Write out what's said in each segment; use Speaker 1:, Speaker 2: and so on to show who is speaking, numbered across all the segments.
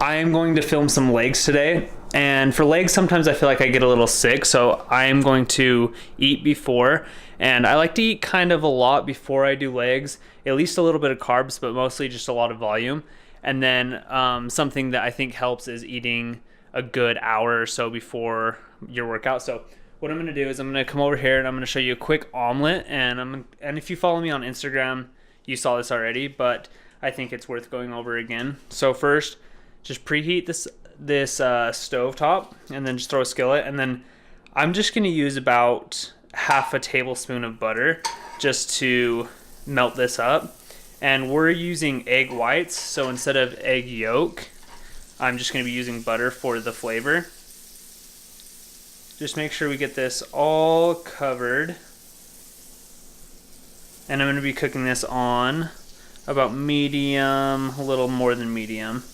Speaker 1: I am going to film some legs today, and for legs sometimes I feel like I get a little sick, so I am going to eat before, and I like to eat kind of a lot before I do legs, at least a little bit of carbs, but mostly just a lot of volume. And then something that I think helps is eating a good hour or so before your workout. So what I'm going to do is I'm going to come over here and I'm going to show you a quick omelet, and if you follow me on Instagram, you saw this already, but I think it's worth going over again. So first, just preheat this stove top, and then just throw a skillet, and then I'm just going to use about half a tablespoon of butter just to melt this up. And we're using egg whites, so instead of egg yolk, I'm just going to be using butter for the flavor. Just make sure we get this all covered. And I'm going to be cooking this on about medium, a little more than medium.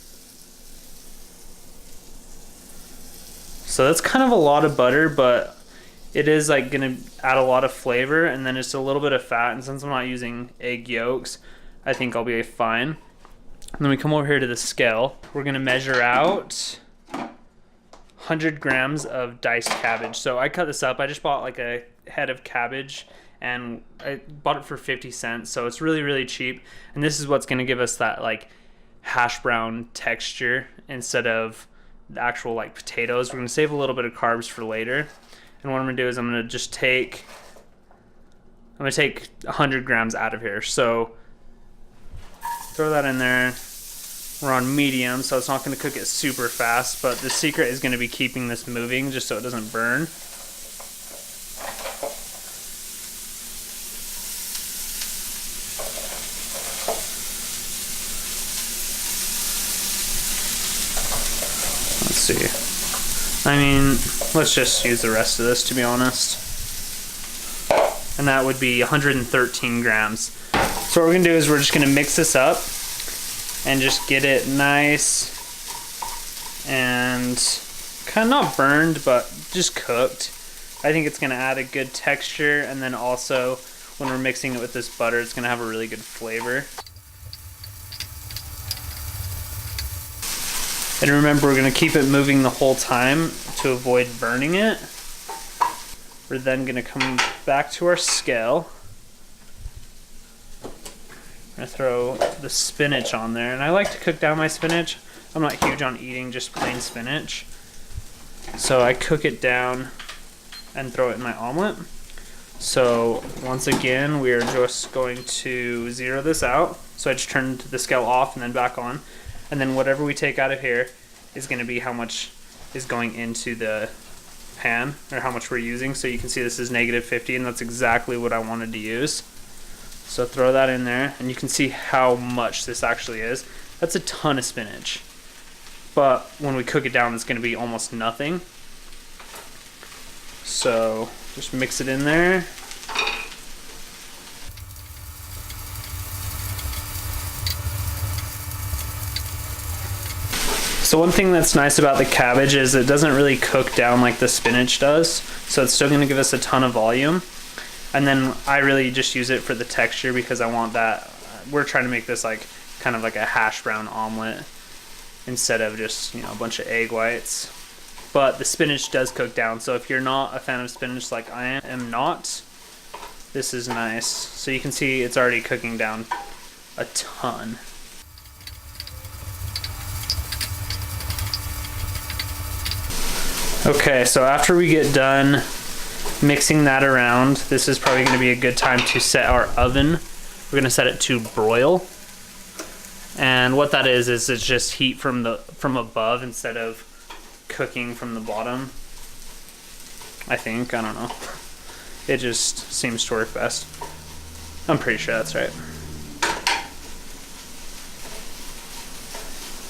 Speaker 1: So that's kind of a lot of butter, but it is like going to add a lot of flavor, and then just a little bit of fat. And since I'm not using egg yolks, I think I'll be fine. And then we come over here to the scale. We're going to measure out 100 grams of diced cabbage. So I cut this up. I just bought like a head of cabbage, and I bought it for 50 cents. So it's really, really cheap. And this is what's going to give us that like hash brown texture instead of the actual like potatoes. We're going to save a little bit of carbs for later. And what I'm going to do is I'm going to take 100 grams out of here. So throw that in there. We're on medium, so it's not going to cook it super fast, but the secret is going to be keeping this moving just so it doesn't burn. Let's see. I mean, let's just use the rest of this, to be honest. And that would be 113 grams. So what we're going to do is we're just going to mix this up and just get it nice and kind of not burned, but just cooked. I think it's going to add a good texture, and then also when we're mixing it with this butter, it's going to have a really good flavor. And remember, we're going to keep it moving the whole time to avoid burning it. We're then going to come back to our scale. I'm going to throw the spinach on there, and I like to cook down my spinach. I'm not huge on eating just plain spinach, so I cook it down and throw it in my omelet. So once again, we are just going to zero this out. So I just turned the scale off and then back on, and then whatever we take out of here is going to be how much is going into the pan, or how much we're using. So you can see this is -50, and that's exactly what I wanted to use. So throw that in there, and you can see how much this actually is. That's a ton of spinach. But when we cook it down, it's going to be almost nothing. So just mix it in there. So one thing that's nice about the cabbage is it doesn't really cook down like the spinach does. So it's still going to give us a ton of volume. And then I really just use it for the texture, because I want that. We're trying to make this like kind of like a hash brown omelet instead of just, you know, a bunch of egg whites. But the spinach does cook down, so if you're not a fan of spinach like I am not, this is nice. So you can see it's already cooking down a ton. Okay, so after we get done mixing that around, this is probably going to be a good time to set our oven. We're going to set it to broil, and what that is it's just heat from above instead of cooking from the bottom. I think, I don't know, it just seems to work best. I'm pretty sure that's right.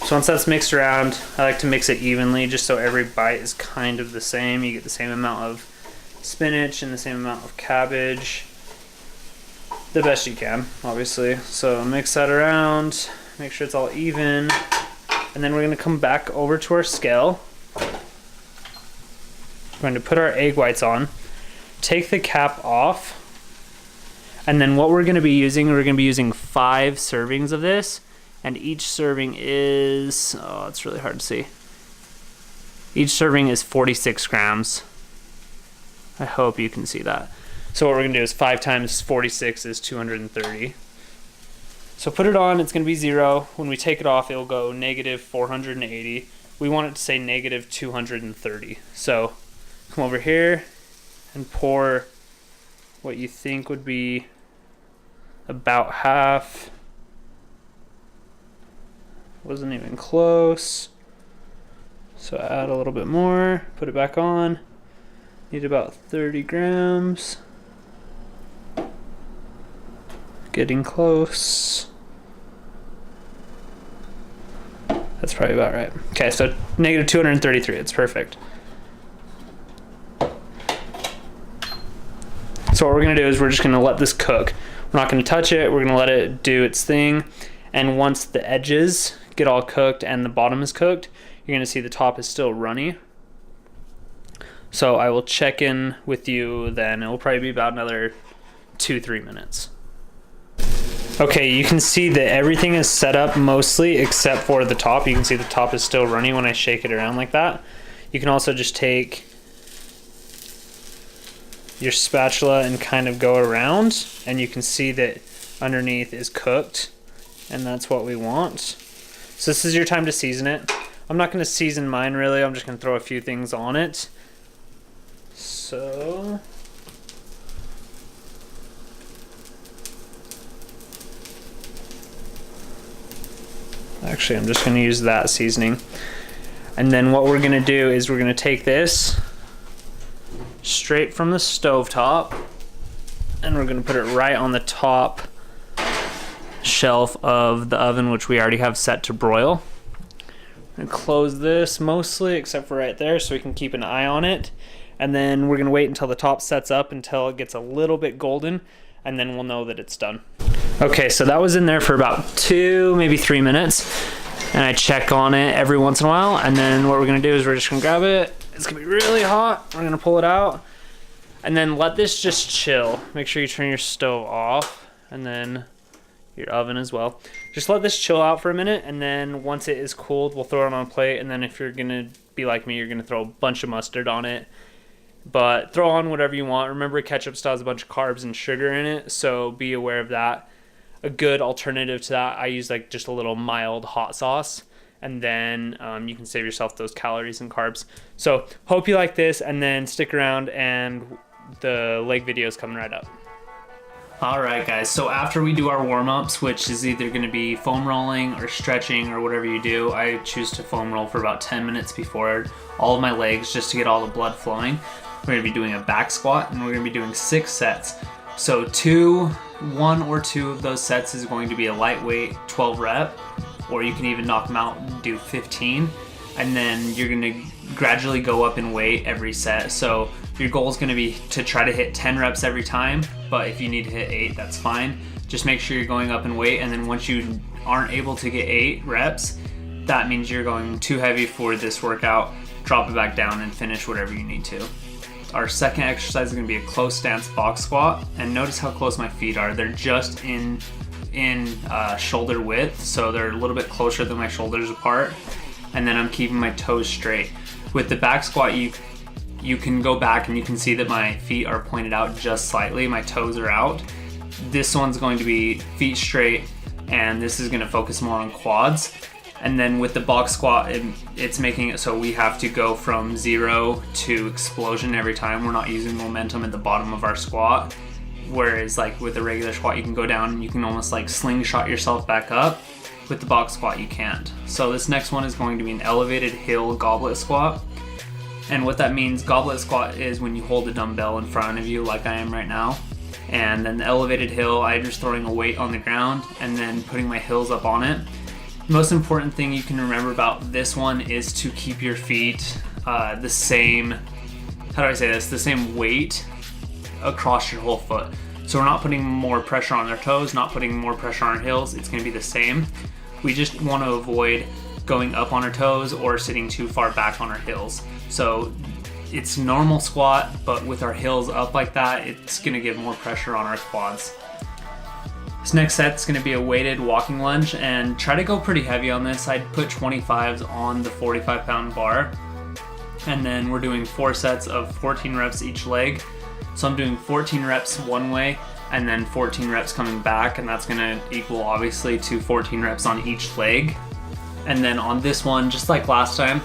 Speaker 1: So once that's mixed around, I like to mix it evenly just so every bite is kind of the same. You get the same amount of spinach and the same amount of cabbage, the best you can, obviously. So mix that around, make sure it's all even, and then we're going to come back over to our scale. We're going to put our egg whites on, take the cap off, and then what we're going to be using 5 servings of this, And each serving is, oh, it's really hard to see. Each serving is 46 grams. I hope you can see that. So what we're gonna do is 5 times 46 is 230. So put it on, it's gonna be 0. When we take it off, it'll go negative 480. We want it to say negative 230. So come over here and pour what you think would be about half. Wasn't even close. So add a little bit more, put it back on. Need about 30 grams. Getting close. That's probably about right. Okay, so negative 233, it's perfect. So what we're gonna do is we're just gonna let this cook. We're not gonna touch it, we're gonna let it do its thing. And once the edges get all cooked and the bottom is cooked, you're gonna see the top is still runny. So I will check in with you then. It will probably be about another 2-3 minutes. Okay, you can see that everything is set up mostly except for the top. You can see the top is still runny when I shake it around like that. You can also just take your spatula and kind of go around, and you can see that underneath is cooked, and that's what we want. So this is your time to season it. I'm not gonna season mine really, I'm just gonna throw a few things on it. So actually, I'm just gonna use that seasoning. And then what we're gonna do is we're gonna take this straight from the stovetop and we're gonna put it right on the top shelf of the oven, which we already have set to broil. I'm gonna close this mostly except for right there so we can keep an eye on it. And then we're gonna wait until the top sets up until it gets a little bit golden, and then we'll know that it's done. Okay, so that was in there for about 2, maybe 3 minutes. And I check on it every once in a while. And then what we're gonna do is we're just gonna grab it. It's gonna be really hot. We're gonna pull it out and then let this just chill. Make sure you turn your stove off and then your oven as well. Just let this chill out for a minute, and then once it is cooled, we'll throw it on a plate. And then if you're gonna be like me, you're gonna throw a bunch of mustard on it. But throw on whatever you want. Remember, ketchup still has a bunch of carbs and sugar in it, so be aware of that. A good alternative to that, I use like just a little mild hot sauce, and then you can save yourself those calories and carbs. So hope you like this, and then stick around, and the leg video is coming right up. All right, guys, so after we do our warm-ups, which is either gonna be foam rolling or stretching or whatever you do, I choose to foam roll for about 10 minutes before all of my legs just to get all the blood flowing. We're gonna be doing a back squat, and we're gonna be doing 6 sets. So 1 or 2 of those sets is going to be a lightweight 12 rep, or you can even knock them out and do 15. And then you're gonna gradually go up in weight every set. So your goal is gonna be to try to hit 10 reps every time, but if you need to hit 8, that's fine. Just make sure you're going up in weight, and then once you aren't able to get 8 reps, that means you're going too heavy for this workout. Drop it back down and finish whatever you need to. Our second exercise is gonna be a close stance box squat, and notice how close my feet are. They're just in shoulder width, so they're a little bit closer than my shoulders apart, and then I'm keeping my toes straight. With the back squat, you can go back and you can see that my feet are pointed out just slightly, my toes are out. This one's going to be feet straight, and this is gonna focus more on quads. And then with the box squat, it's making it so we have to go from 0 to explosion every time. We're not using momentum at the bottom of our squat. Whereas like with a regular squat, you can go down and you can almost like slingshot yourself back up. With the box squat, you can't. So this next one is going to be an elevated hill goblet squat. And what that means, goblet squat is when you hold a dumbbell in front of you like I am right now. And then the elevated hill, I'm just throwing a weight on the ground and then putting my heels up on it. Most important thing you can remember about this one is to keep your feet the same, the same weight across your whole foot. So we're not putting more pressure on our toes, not putting more pressure on our heels. It's gonna be the same. We just wanna avoid going up on our toes or sitting too far back on our heels. So it's normal squat, but with our heels up like that, it's gonna give more pressure on our quads. This next set's going to be a weighted walking lunge, and try to go pretty heavy on this. I'd put 25s on the 45-pound bar, and then we're doing 4 sets of 14 reps each leg. So I'm doing 14 reps one way and then 14 reps coming back, and that's going to equal obviously to 14 reps on each leg. And then on this one, just like last time,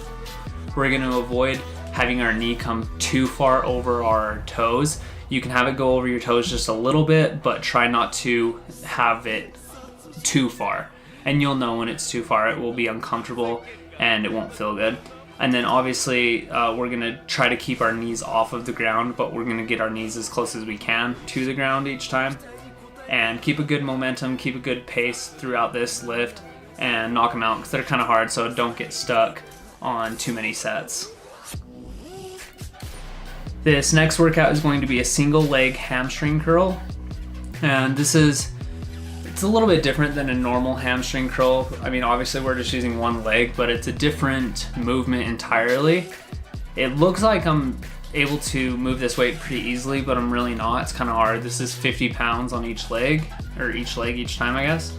Speaker 1: we're going to avoid having our knee come too far over our toes. You can have it go over your toes just a little bit, but try not to have it too far. And you'll know when it's too far. It will be uncomfortable and it won't feel good. And then obviously we're gonna try to keep our knees off of the ground, but we're gonna get our knees as close as we can to the ground each time. And keep a good momentum, keep a good pace throughout this lift, and knock them out because they're kind of hard, so don't get stuck on too many sets. This next workout is going to be a single leg hamstring curl, and it's a little bit different than a normal hamstring curl. I mean, obviously we're just using one leg, but it's a different movement entirely. It looks like I'm able to move this weight pretty easily, but I'm really not. It's kind of hard. This is 50 pounds on each leg, or each leg each time, I guess.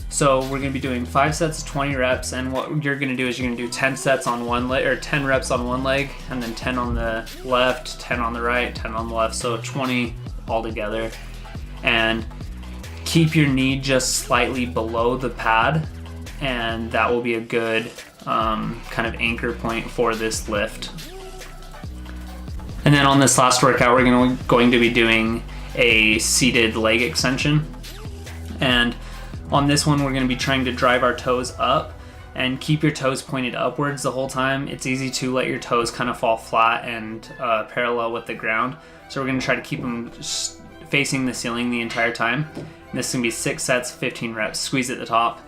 Speaker 1: So we're going to be doing 5 sets of 20 reps, and what you're going to do is you're going to do 10 sets on one leg, or 10 reps on one leg, and then 10 on the left, 10 on the right, 10 on the left, so 20 altogether. And keep your knee just slightly below the pad, and that will be a good kind of anchor point for this lift. And then on this last workout, we're going to be doing a seated leg extension. And on this one, we're going to be trying to drive our toes up and keep your toes pointed upwards the whole time. It's easy to let your toes kind of fall flat and parallel with the ground. So we're going to try to keep them facing the ceiling the entire time. And this is going to be 6 sets, 15 reps. Squeeze at the top.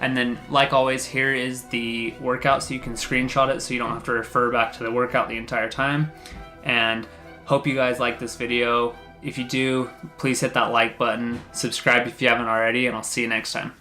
Speaker 1: And then, like always, here is the workout so you can screenshot it so you don't have to refer back to the workout the entire time. And hope you guys like this video. If you do, please hit that like button, subscribe if you haven't already, and I'll see you next time.